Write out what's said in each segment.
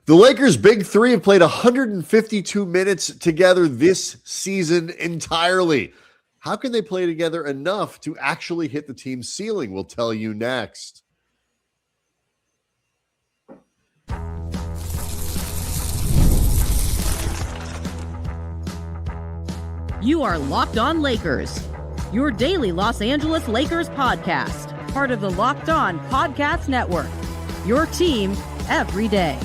The Lakers' big three have played 152 minutes together this season entirely. How can they play together enough to actually hit the team's ceiling? We'll tell you next. You are Locked On Lakers, your daily Los Angeles Lakers podcast, part of the Locked On Podcast Network, your team every day.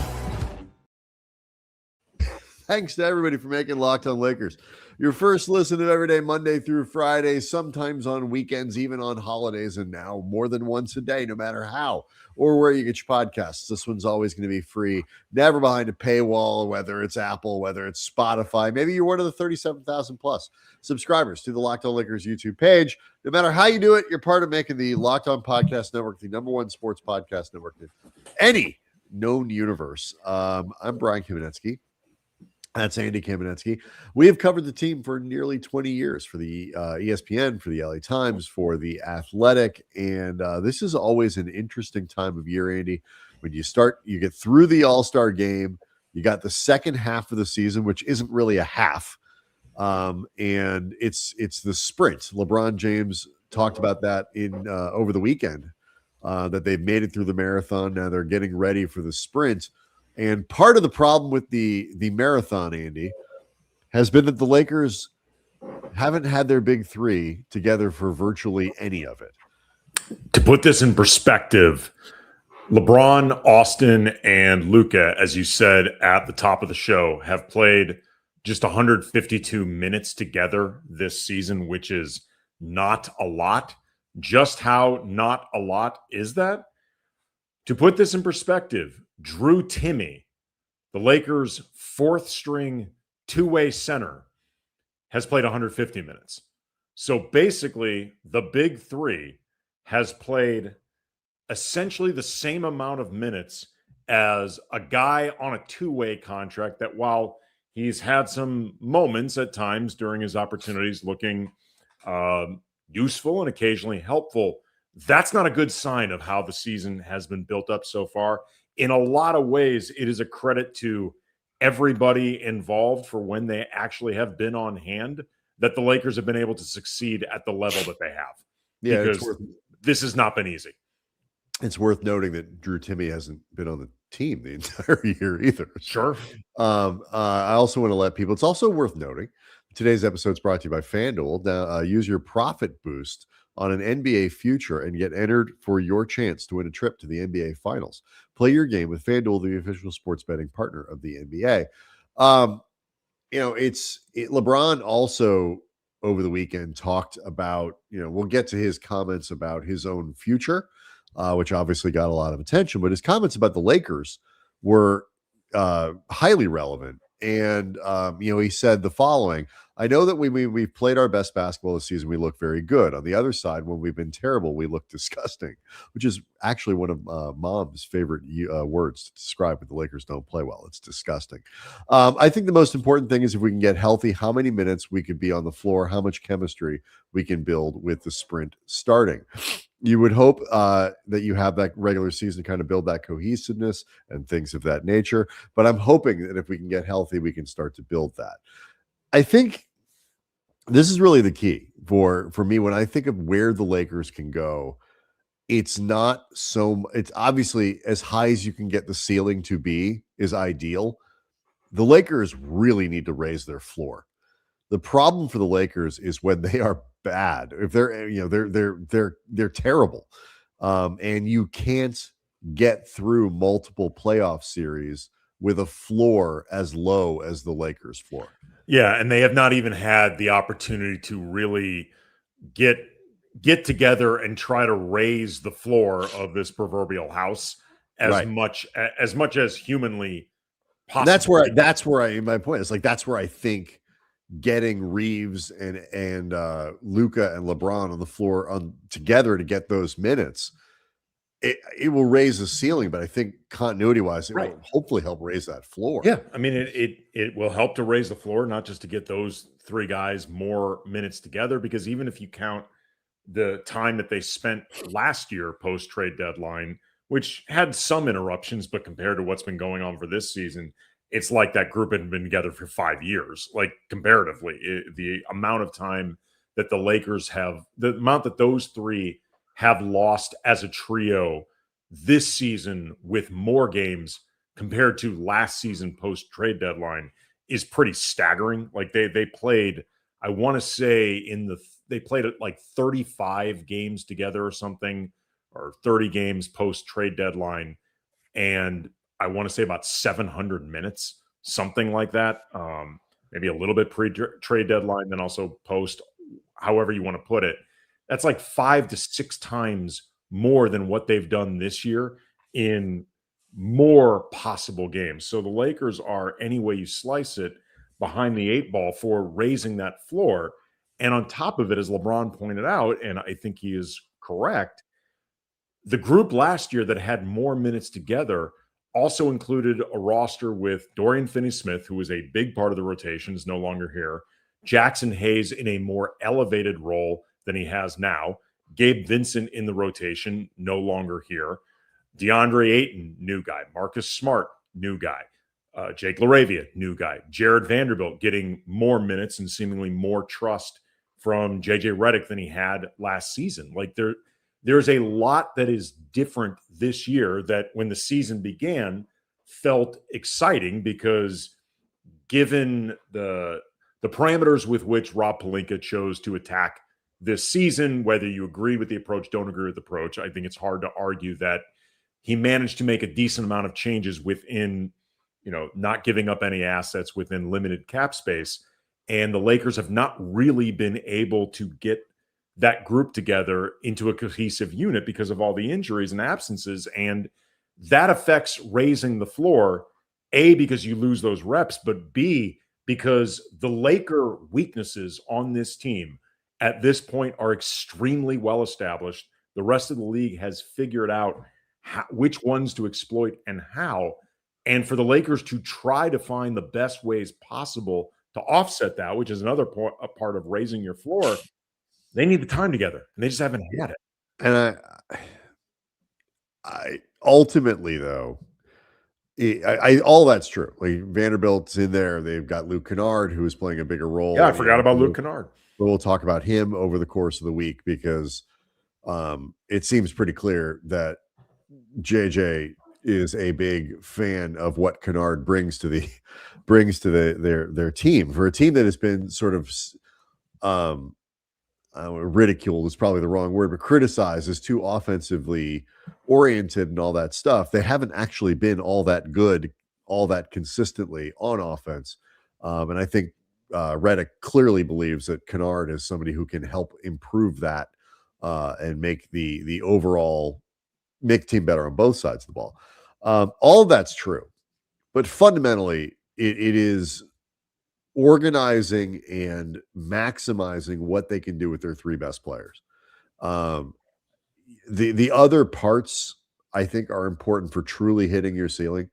Thanks to everybody for making Locked On Lakers your first listen of every day, Monday through Friday, sometimes on weekends, even on holidays, and now more than once a day, no matter how or where you get your podcasts. This one's always going to be free, never behind a paywall, whether it's Apple, whether it's Spotify. Maybe you're one of the 37,000 plus subscribers to the Locked On Lakers YouTube page. No matter how you do it, you're part of making the Locked On Podcast Network the number one sports podcast network in any known universe. I'm Brian Kamenetsky. That's Andy Kamenetsky. We have covered the team for nearly 20 years for the ESPN, for the LA Times, for the Athletic, and this is always an interesting time of year, Andy. When you get through the All-Star game, you got the second half of the season, which isn't really a half, and it's the sprint. LeBron James talked about that in over the weekend, that they've made it through the marathon. Now they're getting ready for the sprint. And part of the problem with the marathon, Andy, has been that the Lakers haven't had their big three together for virtually any of it. To put this in perspective, LeBron, Austin, and Luka, as you said at the top of the show, have played just 152 minutes together this season, which is not a lot. Just how not a lot is that? To put this in perspective, Drew Timme, the Lakers' fourth string two-way center, has played 150 minutes. So basically, the big three has played essentially the same amount of minutes as a guy on a two-way contract that, while he's had some moments at times during his opportunities looking useful and occasionally helpful, that's not a good sign of how the season has been built up so far. In a lot of ways, it is a credit to everybody involved for when they actually have been on hand that the Lakers have been able to succeed at the level that they have. Yeah, because this has not been easy. It's worth noting that Drew Timme hasn't been on the team the entire year either. Sure. I also want to let people, it's also worth noting, today's episode is brought to you by FanDuel. Now, use your profit boost on an NBA future and get entered for your chance to win a trip to the NBA Finals. Play your game with FanDuel, the official sports betting partner of the NBA. LeBron also over the weekend talked about, we'll get to his comments about his own future, which obviously got a lot of attention, but his comments about the Lakers were highly relevant. And, he said the following: I know that we've played our best basketball this season. We look very good. On the other side, when we've been terrible, we look disgusting, which is actually one of Mom's favorite words to describe when the Lakers don't play well. It's disgusting. I think the most important thing is if we can get healthy, how many minutes we could be on the floor, how much chemistry we can build with the sprint starting. You would hope that you have that regular season to kind of build that cohesiveness and things of that nature. But I'm hoping that if we can get healthy, we can start to build that. I think this is really the key for me when I think of where the Lakers can go. It's obviously as high as you can get the ceiling to be is ideal. The Lakers really need to raise their floor. The problem for the Lakers is when they are bad. If they're terrible, and you can't get through multiple playoff series with a floor as low as the Lakers' floor. Yeah, and they have not even had the opportunity to really get together and try to raise the floor of this proverbial house as much as humanly possible. That's where my point is, that's where I think getting Reeves and Luka and LeBron on the floor together to get those minutes, it will raise the ceiling, but I think continuity-wise, it will hopefully help raise that floor. Yeah, I mean, it will help to raise the floor, not just to get those three guys more minutes together, because even if you count the time that they spent last year post-trade deadline which had some interruptions, but compared to what's been going on for this season, it's like that group had been together for 5 years. Like comparatively, the amount of time that the Lakers have, the amount that those three have lost as a trio this season with more games compared to last season post trade deadline is pretty staggering. Like they played, I want to say they played like 35 games together or something, or 30 games post trade deadline, and I want to say about 700 minutes, something like that. Maybe a little bit pre trade deadline, then also post, however you want to put it. That's like 5 to 6 times more than what they've done this year in more possible games. So the Lakers are, any way you slice it, behind the 8 ball for raising that floor. And on top of it, as LeBron pointed out, and I think he is correct, the group last year that had more minutes together also included a roster with Dorian Finney-Smith, who was a big part of the rotation, is no longer here. Jackson Hayes in a more elevated role than he has now. Gabe Vincent in the rotation, no longer here. DeAndre Ayton, new guy. Marcus Smart, new guy. Jake LaRavia, new guy. Jared Vanderbilt getting more minutes and seemingly more trust from JJ Redick than he had last season. Like there's a lot that is different this year that when the season began felt exciting, because given the parameters with which Rob Pelinka chose to attack this season, whether you agree with the approach, don't agree with the approach, I think it's hard to argue that he managed to make a decent amount of changes within, not giving up any assets within limited cap space. And the Lakers have not really been able to get that group together into a cohesive unit because of all the injuries and absences. And that affects raising the floor, A, because you lose those reps, but B, because the Laker weaknesses on this team at this point are extremely well established. The rest of the league has figured out which ones to exploit and how. And for the Lakers to try to find the best ways possible to offset that, which is another a part of raising your floor, they need the time together, and they just haven't had it. And I ultimately, though, all that's true. Like Vanderbilt's in there. They've got Luke Kennard, who is playing a bigger role. Yeah, I forgot about Luke Kennard. But we'll talk about him over the course of the week, because it seems pretty clear that JJ is a big fan of what Kennard brings to their team. For a team that has been sort of ridiculed is probably the wrong word, but criticized as too offensively oriented and all that stuff. They haven't actually been all that good, all that consistently on offense. And I think Redick clearly believes that Kennard is somebody who can help improve that and make the overall make team better on both sides of the ball. All of that's true, but fundamentally it is organizing and maximizing what they can do with their three best players. The other parts I think are important for truly hitting your ceiling.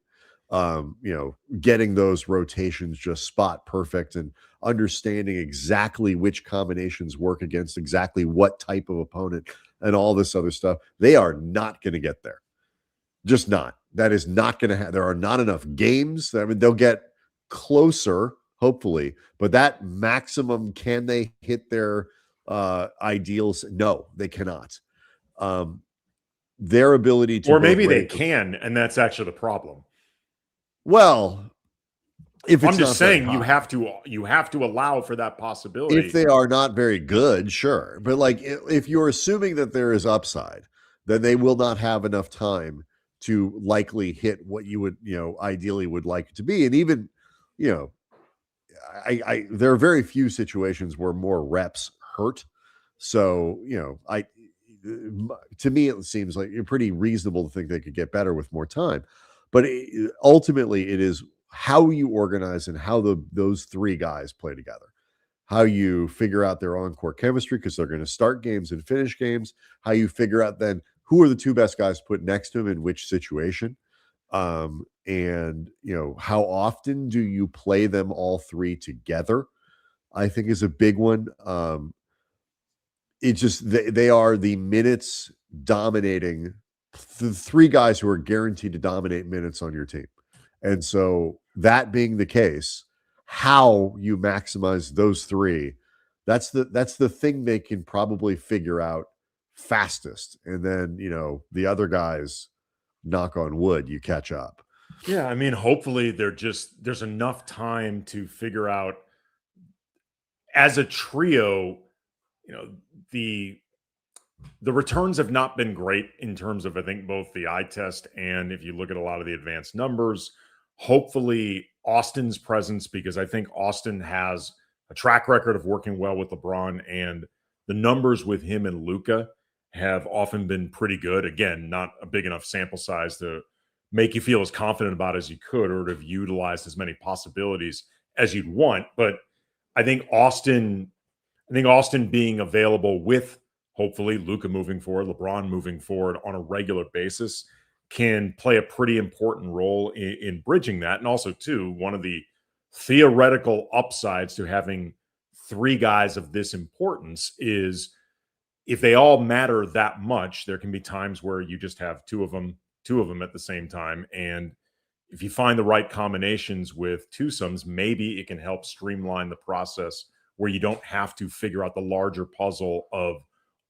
Getting those rotations just spot perfect and understanding exactly which combinations work against exactly what type of opponent and all this other stuff. They are not going to get there. Just not. That is not going to happen. There are not enough games. I mean, they'll get closer, hopefully, but that maximum, can they hit their ideals? No, they cannot. Their ability to, or maybe they can, and that's actually the problem. Well, if it's I'm just saying, you have to allow for that possibility. If they are not very good, sure, but like if you're assuming that there is upside, then they will not have enough time to likely hit what you would, ideally would like it to be. And even, there are very few situations where more reps hurt. So, to me, it seems like it's pretty reasonable to think they could get better with more time. But ultimately, it is how you organize and how those three guys play together, how you figure out their on-court chemistry, because they're going to start games and finish games, how you figure out then who are the two best guys to put next to them in which situation, and how often do you play them all three together, I think is a big one. It's just they are the minutes dominating the three guys who are guaranteed to dominate minutes on your team. And so that being the case, how you maximize those three, that's the thing they can probably figure out fastest. And then, the other guys, knock on wood, you catch up. Yeah, I mean, hopefully there's enough time to figure out as a trio, the returns have not been great in terms of, I think, both the eye test and if you look at a lot of the advanced numbers. Hopefully Austin's presence, because I think Austin has a track record of working well with LeBron, and the numbers with him and Luka have often been pretty good. Again, not a big enough sample size to make you feel as confident about as you could or to have utilized as many possibilities as you'd want. But I think Austin being available with hopefully Luka moving forward, LeBron moving forward on a regular basis can play a pretty important role in bridging that. And also, too, one of the theoretical upsides to having three guys of this importance is if they all matter that much, there can be times where you just have two of them at the same time. And if you find the right combinations with twosomes, maybe it can help streamline the process where you don't have to figure out the larger puzzle of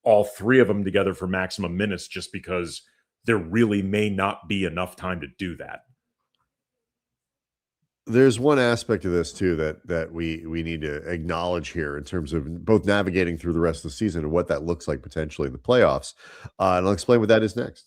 all three of them together for maximum minutes, just because there really may not be enough time to do that. There's one aspect of this too that we need to acknowledge here in terms of both navigating through the rest of the season and what that looks like potentially in the playoffs. And I'll explain what that is next.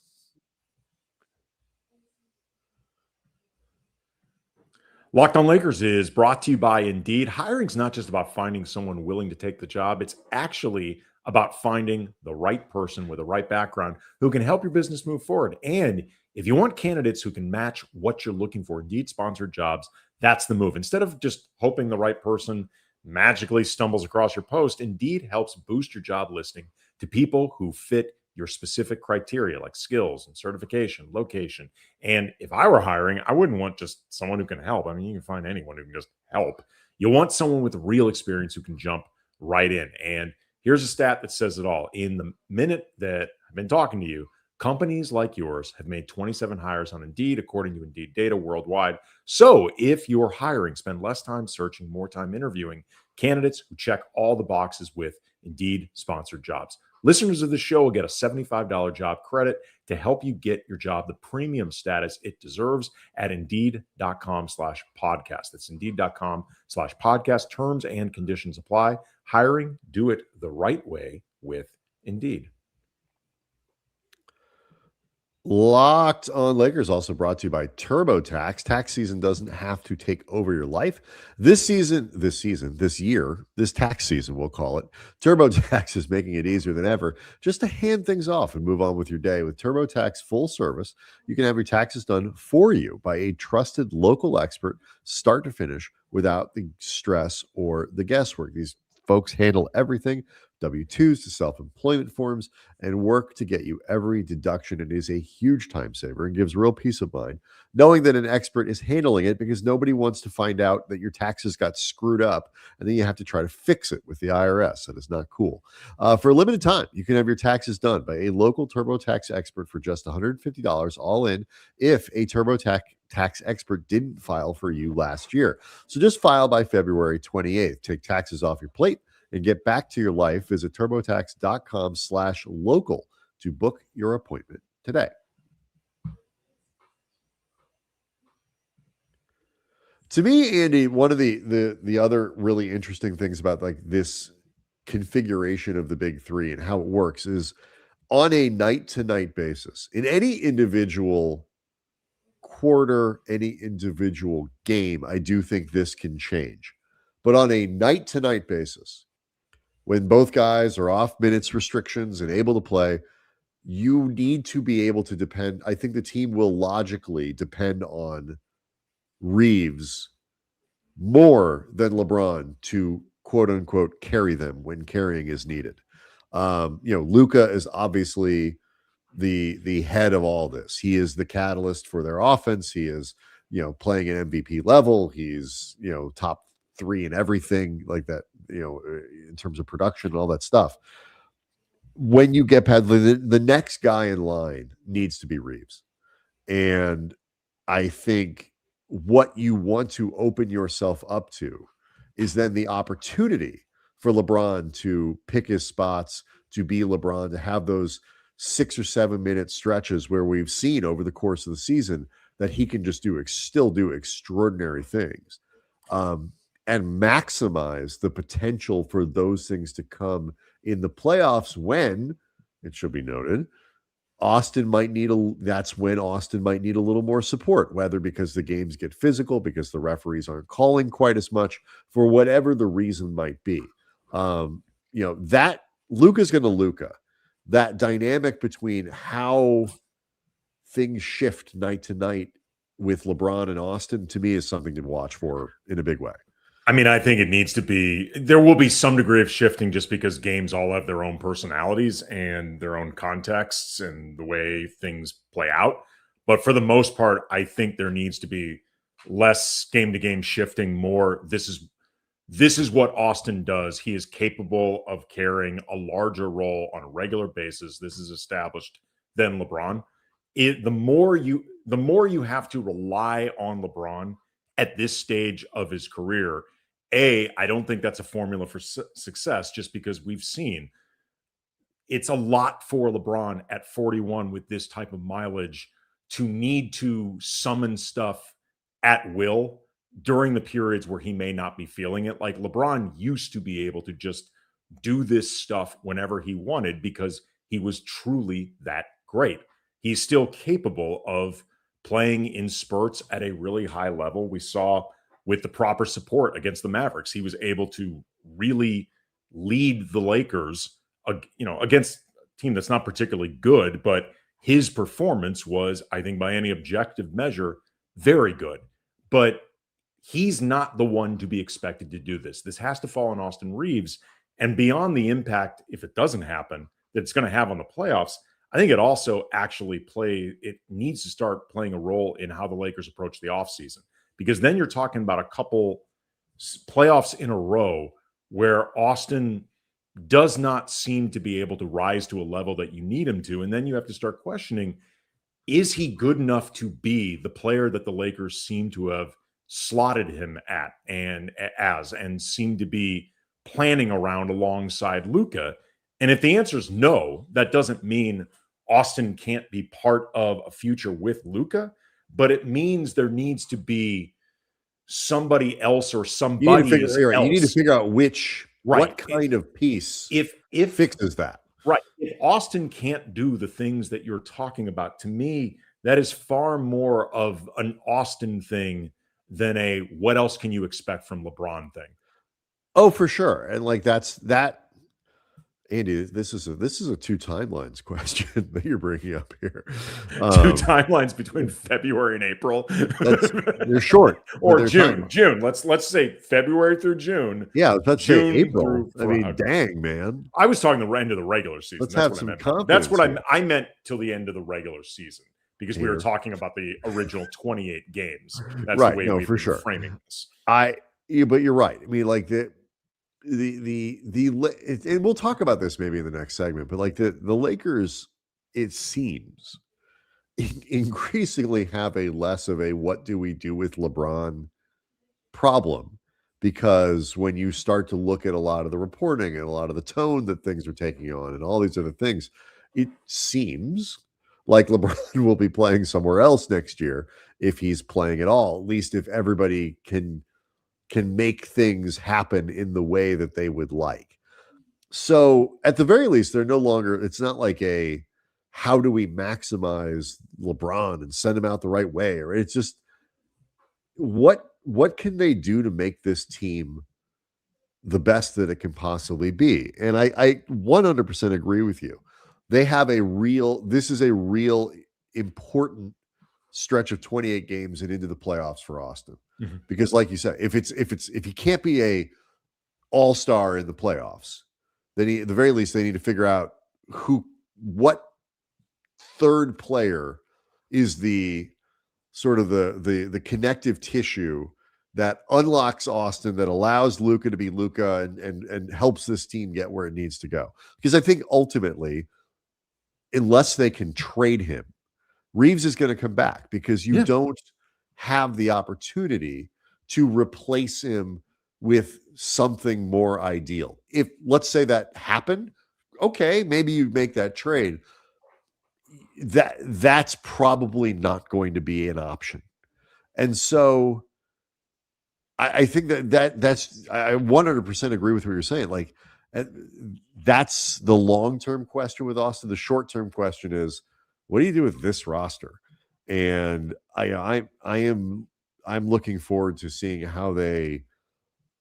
Locked On Lakers is brought to you by Indeed. Hiring's not just about finding someone willing to take the job. It's actually about finding the right person with the right background who can help your business move forward. And if you want candidates who can match what you're looking for, Indeed sponsored jobs, that's the move. Instead of just hoping the right person magically stumbles across your post, Indeed helps boost your job listing to people who fit your specific criteria like skills and certification, location. And if I were hiring, I wouldn't want just someone who can help. I mean, you can find anyone who can just help. You want someone with real experience who can jump right in. And here's a stat that says it all. In the minute that I've been talking to you, companies like yours have made 27 hires on Indeed, according to Indeed data worldwide. So if you're hiring, spend less time searching, more time interviewing candidates who check all the boxes with Indeed sponsored jobs. Listeners of the show will get a $75 job credit to help you get your job the premium status it deserves at Indeed.com/podcast. That's Indeed.com/podcast. Terms and conditions apply. Hiring, do it the right way with Indeed. Locked On Lakers also brought to you by TurboTax. Tax season doesn't have to take over your life. This year, this tax season, we'll call it. TurboTax is making it easier than ever just to hand things off and move on with your day. With TurboTax full service, you can have your taxes done for you by a trusted local expert, start to finish, without the stress or the guesswork. These folks handle everything, W-2s to self-employment forms, and work to get you every deduction. It is a huge time saver and gives real peace of mind knowing that an expert is handling it, because nobody wants to find out that your taxes got screwed up and then you have to try to fix it with the IRS. That is not cool. For a limited time, you can have your taxes done by a local TurboTax expert for just $150 all in if a TurboTax expert didn't file for you last year. So just file by February 28th. Take taxes off your plate and get back to your life. Visit TurboTax.com/local to book your appointment today. To me, Andy, one of the other really interesting things about like this configuration of the big three and how it works is on a night-to-night basis. In any individual quarter, any individual game, I do think this can change. But on a night-to-night basis, when both guys are off minutes restrictions and able to play, you need to be able to depend. I think the team will logically depend on Reeves more than LeBron to quote unquote carry them when carrying is needed. Luka is obviously the head of all this. He is the catalyst for their offense. He is, playing at MVP level. He's, top three in everything like that, in terms of production and all that stuff. when you get past the next guy in line needs to be Reeves. And I think what you want to open yourself up to is then the opportunity for LeBron to pick his spots, to be LeBron, to have those 6 or 7 minute stretches where we've seen over the course of the season that he can just still do extraordinary things, and maximize the potential for those things to come in the playoffs when, it should be noted, that's when Austin might need a little more support, whether because the games get physical, because the referees aren't calling quite as much, for whatever the reason might be. That Luka's going to Luka. That dynamic between how things shift night to night with LeBron and Austin, to me, is something to watch for in a big way. I mean, I think there will be some degree of shifting just because games all have their own personalities and their own contexts and the way things play out. But for the most part, I think there needs to be less game to game shifting, more. This is what Austin does. He is capable of carrying a larger role on a regular basis. This is established than LeBron. The more you have to rely on LeBron at this stage of his career, I don't think that's a formula for success, just because we've seen it's a lot for LeBron at 41 with this type of mileage to need to summon stuff at will during the periods where he may not be feeling it. Like, LeBron used to be able to just do this stuff whenever he wanted because he was truly that great. He's still capable of playing in spurts at a really high level. We saw with the proper support against the Mavericks, he was able to really lead the Lakers, against a team that's not particularly good, but his performance was, I think, by any objective measure, very good. But he's not the one to be expected to do this. This has to fall on Austin Reeves. And beyond the impact, if it doesn't happen, that it's going to have on the playoffs, I think it also it needs to start playing a role in how the Lakers approach the offseason. Because then you're talking about a couple playoffs in a row where Austin does not seem to be able to rise to a level that you need him to. And then you have to start questioning, is he good enough to be the player that the Lakers seem to have slotted him at and seem to be planning around alongside Luka? And if the answer is no, that doesn't mean Austin can't be part of a future with Luka, but it means there needs to be somebody else or somebody else. You need to figure out what kind of piece if fixes that. Right. If Austin can't do the things that you're talking about, to me, that is far more of an Austin thing than a what else can you expect from LeBron thing. Oh, for sure. And like that. Andy, this is a two timelines question that you're bringing up here. Two timelines between February and April. They're short. Or June. June. Let's say February through June. Yeah, let's say April. Dang, man. I was talking the end of the regular season. Let's have some confidence. That's what I meant till the end of the regular season, because we were talking about the original 28 games. That's right. The way we were framing this. But you're right. I mean, like and we'll talk about this maybe in the next segment, but like the Lakers, it seems, increasingly have a less of a what do we do with LeBron problem, because when you start to look at a lot of the reporting and a lot of the tone that things are taking on and all these other things, it seems like LeBron will be playing somewhere else next year if he's playing at all, at least if everybody can make things happen in the way that they would like. So at the very least, they're no longer, it's not like how do we maximize LeBron and send him out the right way? Or it's just, what can they do to make this team the best that it can possibly be? And I 100% agree with you. This is a real important stretch of 28 games and into the playoffs for Austin. Mm-hmm. Because like you said, if he can't be a all-star in the playoffs, then at the very least they need to figure out what third player is the sort of the connective tissue that unlocks Austin, that allows Luka to be Luka and helps this team get where it needs to go. Because I think ultimately, unless they can trade him, Reeves is going to come back because you don't have the opportunity to replace him with something more ideal. If, let's say, that happened, okay, maybe you make that trade. That's probably not going to be an option. And so I think that's I 100% agree with what you're saying. Like, that's the long-term question with Austin. The short-term question is, what do you do with this roster? And I'm looking forward to seeing how they,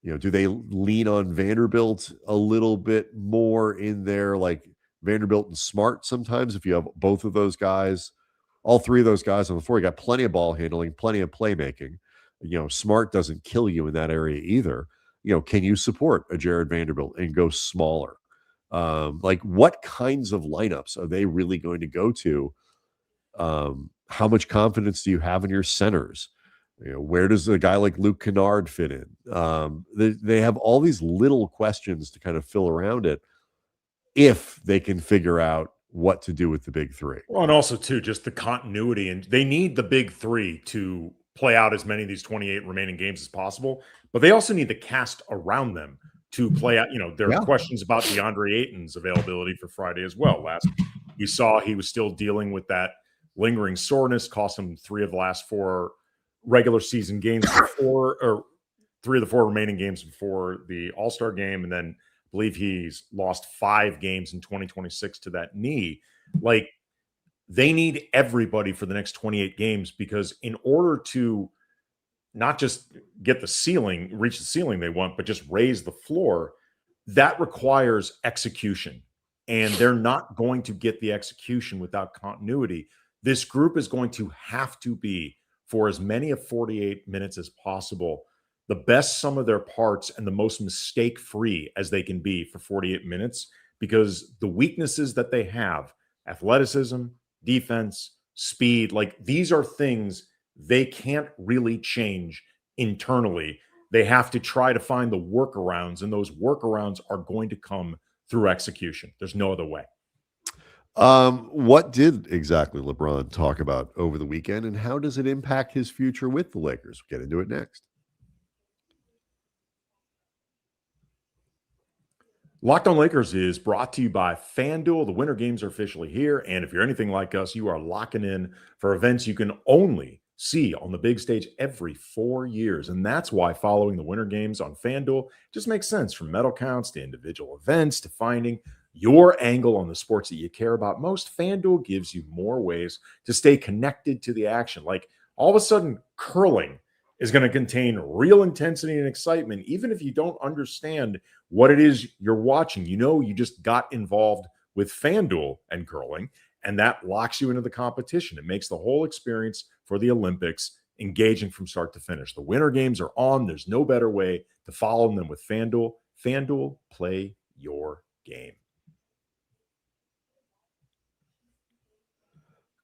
do they lean on Vanderbilt a little bit more in there, like Vanderbilt and Smart sometimes, if you have both of those guys, all three of those guys on the floor, you got plenty of ball handling, plenty of playmaking. Smart doesn't kill you in that area either. Can you support a Jared Vanderbilt and go smaller? Like, what kinds of lineups are they really going to go to? How much confidence do you have in your centers? Where does a guy like Luke Kennard fit in? They have all these little questions to kind of fill around it if they can figure out what to do with the big three. Well, and also, too, just the continuity. And they need the big three to play out as many of these 28 remaining games as possible. But they also need the cast around them to play out. There are questions about DeAndre Ayton's availability for Friday as well. Last we saw, he was still dealing with that lingering soreness, cost him 3 of the last 4 regular season games before, or 3 of the 4 remaining games before the All-Star game. And then I believe he's lost 5 games in 2026 to that knee. Like, they need everybody for the next 28 games, because in order to not just reach the ceiling they want, but just raise the floor, that requires execution. And they're not going to get the execution without continuity. This group is going to have to be, for as many of 48 minutes as possible, the best sum of their parts and the most mistake-free as they can be for 48 minutes, because the weaknesses that they have, athleticism, defense, speed, like, these are things they can't really change internally. They have to try to find the workarounds, and those workarounds are going to come through execution. There's no other way. What did exactly LeBron talk about over the weekend, and how does it impact his future with the Lakers? We'll get into it next. Locked on Lakers is brought to you by FanDuel. The Winter Games are officially here, and if you're anything like us, you are locking in for events you can only see on the big stage every 4 years. And that's why following the Winter Games on FanDuel just makes sense, from medal counts to individual events to finding your angle on the sports that you care about most. FanDuel gives you more ways to stay connected to the action. Like, all of a sudden, curling is going to contain real intensity and excitement, even if you don't understand what it is you're watching. You just got involved with FanDuel and curling, and that locks you into the competition. It makes the whole experience for the Olympics engaging from start to finish. The Winter Games are on. There's no better way to follow them than with FanDuel. FanDuel, play your game.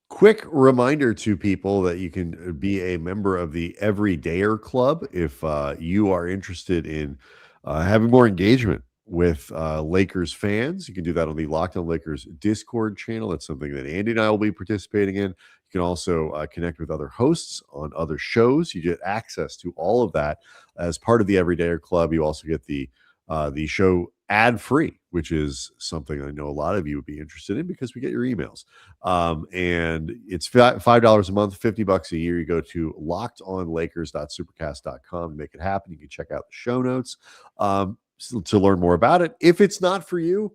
Quick reminder to people that you can be a member of the Everydayer Club if you are interested in having more engagement with Lakers fans. You can do that on the Locked On Lakers Discord channel. That's something that Andy and I will be participating in. You can also connect with other hosts on other shows. You get access to all of that as part of the Everydayer Club. You also get the show ad-free, which is something I know a lot of you would be interested in, because we get your emails. And it's $5 a month, $50 a year. You go to lockedonlakers.supercast.com to make it happen. You can check out the show notes to learn more about it. If it's not for you,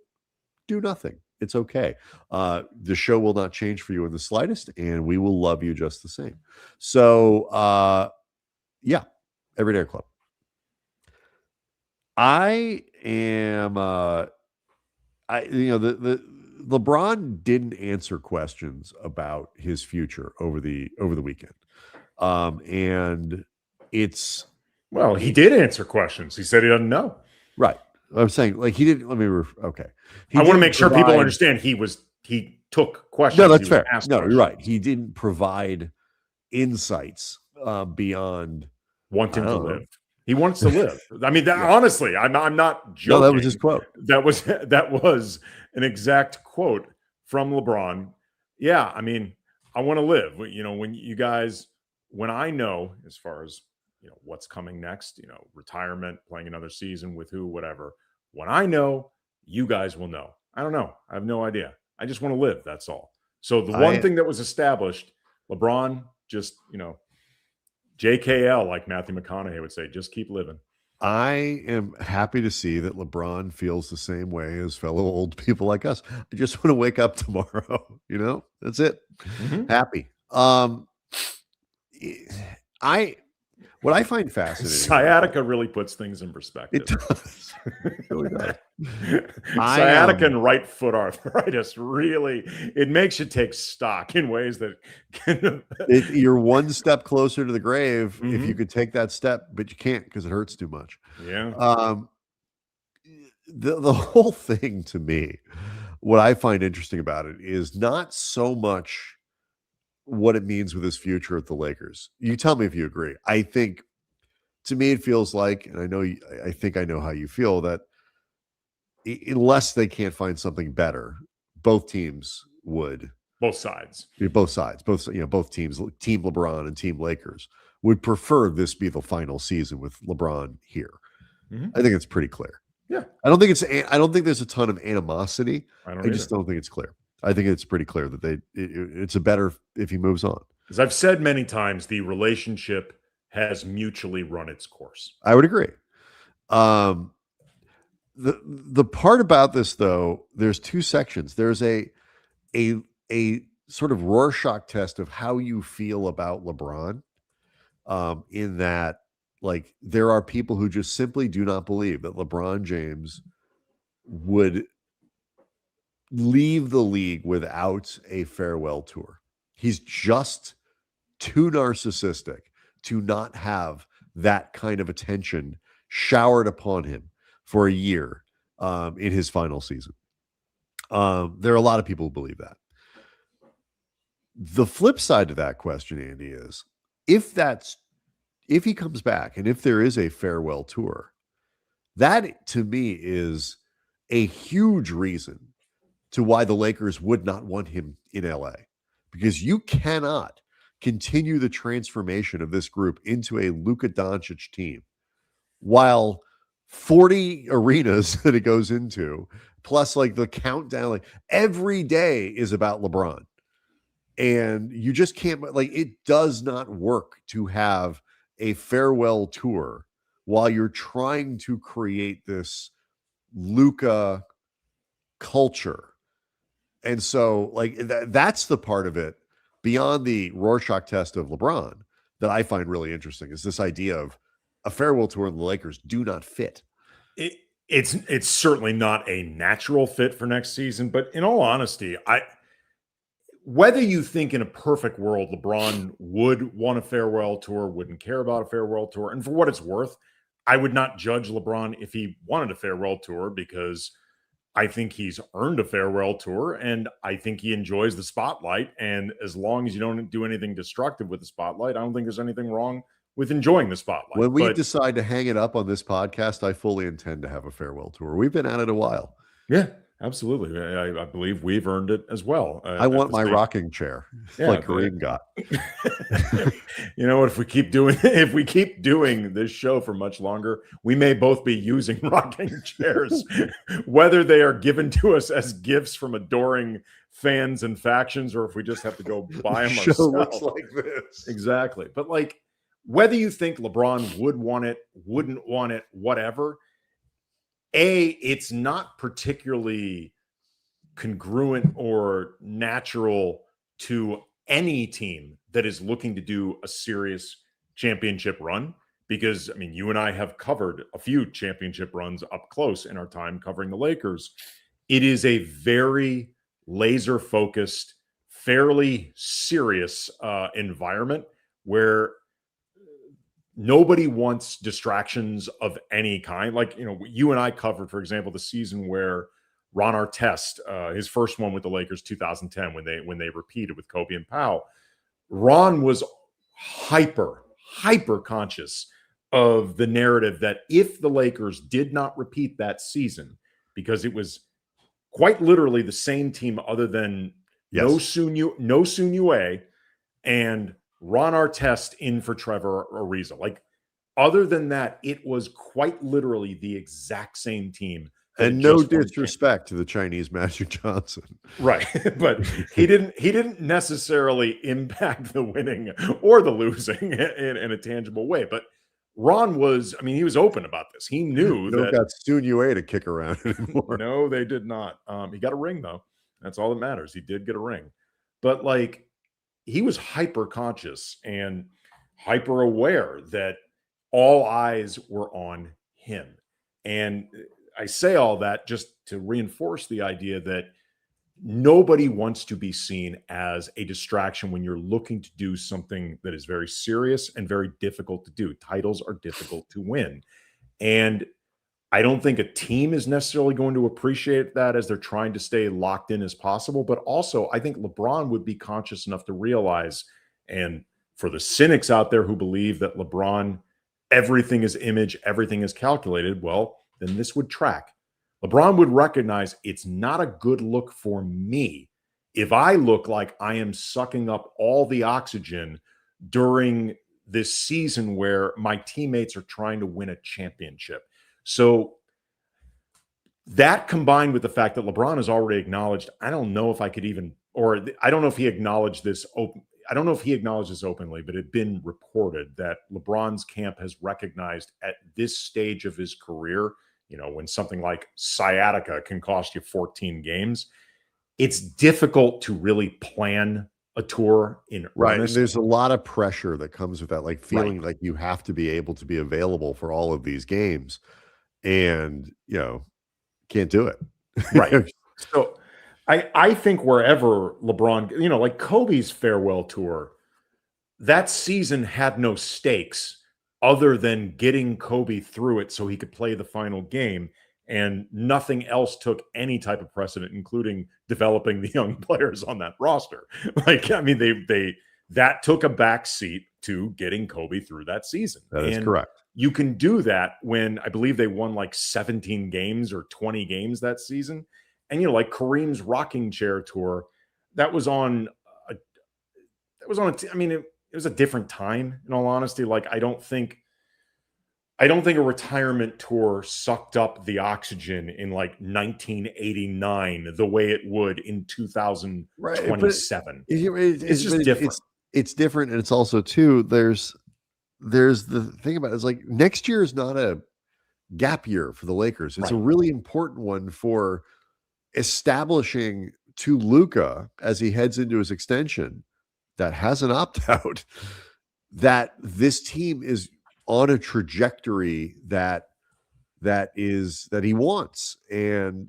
do nothing. It's okay. The show will not change for you in the slightest, and we will love you just the same. So, Everydayer Club. I am the LeBron didn't answer questions about his future over the weekend. And it's, well, he did answer questions. He said he doesn't know. Right. I'm saying, like, he didn't, okay. I want to make sure people understand he took questions. No, that's fair. No, you're right. He didn't provide insights beyond want him to know. live. He wants to live. I mean, honestly, I'm not joking. No, that was his quote. That was an exact quote from LeBron. Yeah, I mean, I want to live. When I know, as far as what's coming next, retirement, playing another season with who, whatever. When I know, you guys will know. I don't know. I have no idea. I just want to live. That's all. So the one thing that was established, LeBron just, JKL, like Matthew McConaughey would say, just keep living. I am happy to see that LeBron feels the same way as fellow old people like us. I just want to wake up tomorrow. That's it. Mm-hmm. Happy. What I find fascinating, sciatica really puts things in perspective. It does. It really does. Sciatica and right foot arthritis it makes you take stock in ways that you're one step closer to the grave if you could take that step, but you can't because it hurts too much. Yeah. The whole thing, to me, what I find interesting about it is not so much what it means with his future at the Lakers. You tell me if you agree. I think, to me, it feels like, and I think I know how you feel, that unless they can't find something better, both teams would. Both sides. Both teams, Team LeBron and Team Lakers, would prefer this be the final season with LeBron here. Mm-hmm. I think it's pretty clear. Yeah. I don't think there's a ton of animosity. I just don't think it's clear. I think it's pretty clear that it's a better if he moves on. As I've said many times, the relationship has mutually run its course. I would agree. The part about this, though, there's two sections. There's a sort of Rorschach test of how you feel about LeBron, in that, like, there are people who just simply do not believe that LeBron James would leave the league without a farewell tour. He's just too narcissistic to not have that kind of attention showered upon him for a year in his final season. There are a lot of people who believe that. The flip side to that question, Andy, is if he comes back and if there is a farewell tour, that to me is a huge reason to why the Lakers would not want him in LA, because you cannot continue the transformation of this group into a Luka Doncic team while 40 arenas that it goes into, plus like the countdown, like every day is about LeBron. And you just can't, like, it does not work to have a farewell tour while you're trying to create this Luka culture. And so, like, that's the part of it beyond the Rorschach test of LeBron that I find really interesting, is this idea of a farewell tour and the Lakers do not fit. It's certainly not a natural fit for next season, but in all honesty, whether you think in a perfect world LeBron would want a farewell tour, wouldn't care about a farewell tour, and for what it's worth, I would not judge LeBron if he wanted a farewell tour, because I think he's earned a farewell tour, and I think he enjoys the spotlight. And as long as you don't do anything destructive with the spotlight, I don't think there's anything wrong with enjoying the spotlight. When we decide to hang it up on this podcast, I fully intend to have a farewell tour. We've been at it a while. Yeah, absolutely. I believe we've earned it as well. I want my rocking chair, like Kareem got. You know what? If we keep doing this show for much longer, we may both be using rocking chairs, whether they are given to us as gifts from adoring fans and factions, or if we just have to go buy them ourselves. Looks like this. Exactly. But like, whether you think LeBron would want it, wouldn't want it, whatever, it's not particularly congruent or natural to any team that is looking to do a serious championship run, because, I mean, you and I have covered a few championship runs up close in our time covering the Lakers. It is a very laser-focused, fairly serious environment where nobody wants distractions of any kind. Like, you and I covered, for example, the season where Ron Artest, his first one with the Lakers, 2010, when they repeated with Kobe and Powell. Ron was hyper conscious of the narrative that if the Lakers did not repeat that season, because it was quite literally the same team other than no Sunue and Ron Artest in for Trevor Ariza. Like, other than that, it was quite literally the exact same team. And no disrespect to the Chinese Magic Johnson. Right. But he didn't necessarily impact the winning or the losing in a tangible way. But Ron was, he was open about this. He knew that got Sunue to kick around anymore. No, they did not. He got a ring, though. That's all that matters. He did get a ring. But like, he was hyper conscious and hyper aware that all eyes were on him. And I say all that just to reinforce the idea that nobody wants to be seen as a distraction when you're looking to do something that is very serious and very difficult to do. Titles are difficult to win. And I don't think a team is necessarily going to appreciate that as they're trying to stay locked in as possible. But also, I think LeBron would be conscious enough to realize, and for the cynics out there who believe that LeBron, everything is image, everything is calculated, well, then this would track. LeBron would recognize it's not a good look for me if I look like I am sucking up all the oxygen during this season where my teammates are trying to win a championship. So that, combined with the fact that LeBron has already acknowledged, I don't know if I could even, or I don't know if he acknowledged this I don't know if he acknowledged this openly, but it had been reported that LeBron's camp has recognized at this stage of his career, when something like sciatica can cost you 14 games, it's difficult to really plan a tour in earnest. There's a lot of pressure that comes with that, like feeling like you have to be able to be available for all of these games, and can't do it. Right. So I think wherever LeBron, like Kobe's farewell tour, that season had no stakes other than getting Kobe through it so he could play the final game, and nothing else took any type of precedent, including developing the young players on that roster. That took a back seat to getting Kobe through that season. That is correct. You can do that when I believe they won like 17 games or 20 games that season. And, like Kareem's rocking chair tour, it was a different time, in all honesty. Like, I don't think a retirement tour sucked up the oxygen in like 1989 the way it would in 2027. It's just different. It's different. And it's also too, there's the thing about it is, like, next year is not a gap year for the Lakers. It's a really important one for establishing to Luka, as he heads into his extension that has an opt-out, that this team is on a trajectory that he wants. And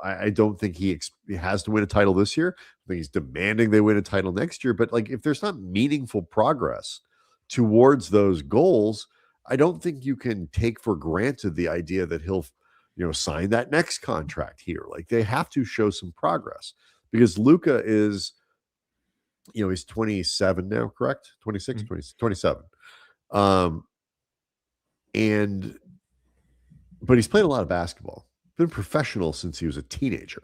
I don't think he has to win a title this year. I think he's demanding they win a title next year. But like, if there's not meaningful progress towards those goals, I don't think you can take for granted the idea that he'll sign that next contract here. Like, they have to show some progress, because Luka is, he's 27 now, correct? 26, 27. But he's played a lot of basketball, been professional since he was a teenager.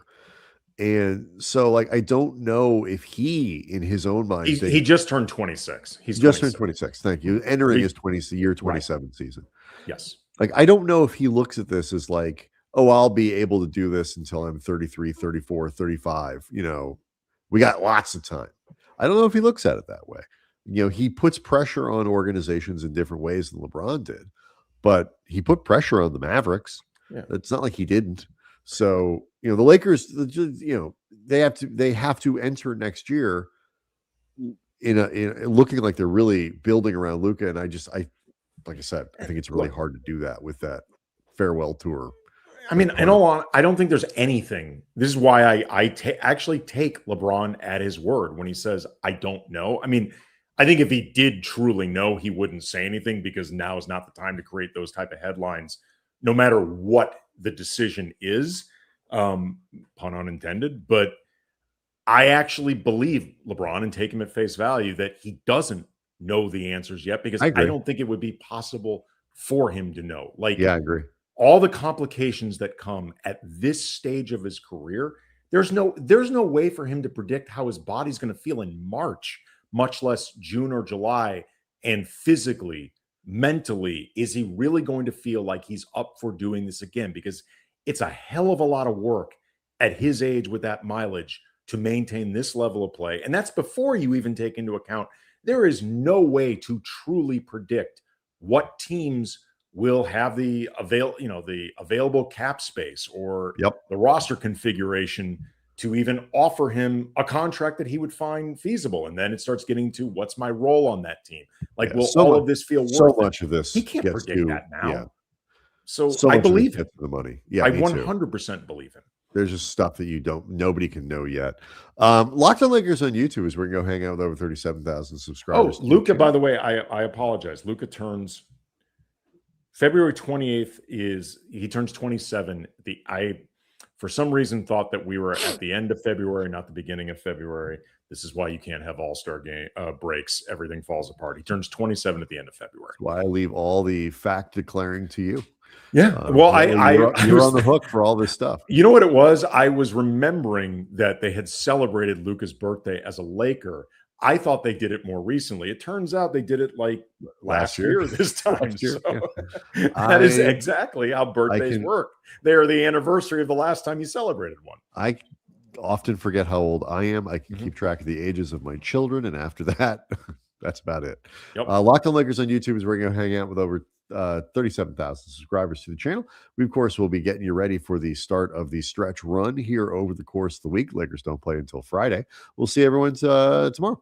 And so, like, I don't know if he, in his own mind, he just turned 26. He's just turned 26. Thank you. Entering his year 27 season. Yes. Like, I don't know if he looks at this as like, oh, I'll be able to do this until I'm 33, 34, 35. We got lots of time. I don't know if he looks at it that way. He puts pressure on organizations in different ways than LeBron did, but he put pressure on the Mavericks. Yeah. It's not like he didn't. So, the Lakers, they have to enter next year in looking like they're really building around Luka. And like I said, I think it's really hard to do that with that farewell tour. I don't think there's anything. This is why I actually take LeBron at his word when he says, I don't know. I think if he did truly know, he wouldn't say anything, because now is not the time to create those type of headlines, no matter what the decision is, pun unintended. But I actually believe LeBron, and take him at face value, that he doesn't know the answers yet, because I don't think it would be possible for him to know. Like, Yeah, I agree. all the complications that come at this stage of his career, there's no way for him to predict how his body's going to feel in March, much less June or July. And physically, mentally, is he really going to feel like he's up for doing this again? Because it's a hell of a lot of work at his age with that mileage to maintain this level of play. And that's before you even take into account there is no way to truly predict what teams will have the available cap space or the roster configuration to even offer him a contract that he would find feasible. And then it starts getting to, what's my role on that team? Like, will all of this feel worth so much of this? He can't predict that now. Yeah. So I believe him. The money. Yeah, I 100% believe him. There's just stuff that nobody can know yet. Locked On Lakers on YouTube is where we can go hang out with over 37,000 subscribers. Oh, Luka, by the way, I apologize. Luka turns February 28th he turns 27. For some reason, thought that we were at the end of February, not the beginning of February. This is why you can't have all-star game breaks. Everything falls apart. He turns 27 at the end of February. That's why I leave all the fact declaring to you. Yeah. Well, you're on the hook for all this stuff. You know what it was? I was remembering that they had celebrated Luka's birthday as a Laker. I thought they did it more recently. It turns out they did it like last year this time. Year, so that is exactly how birthdays work. They are the anniversary of the last time you celebrated one. I often forget how old I am. I can keep track of the ages of my children. And after that, that's about it. Yep. Locked On Lakers on YouTube is where we're going to hang out with over 37,000 subscribers to the channel. We, of course, will be getting you ready for the start of the stretch run here over the course of the week. Lakers don't play until Friday. We'll see everyone tomorrow.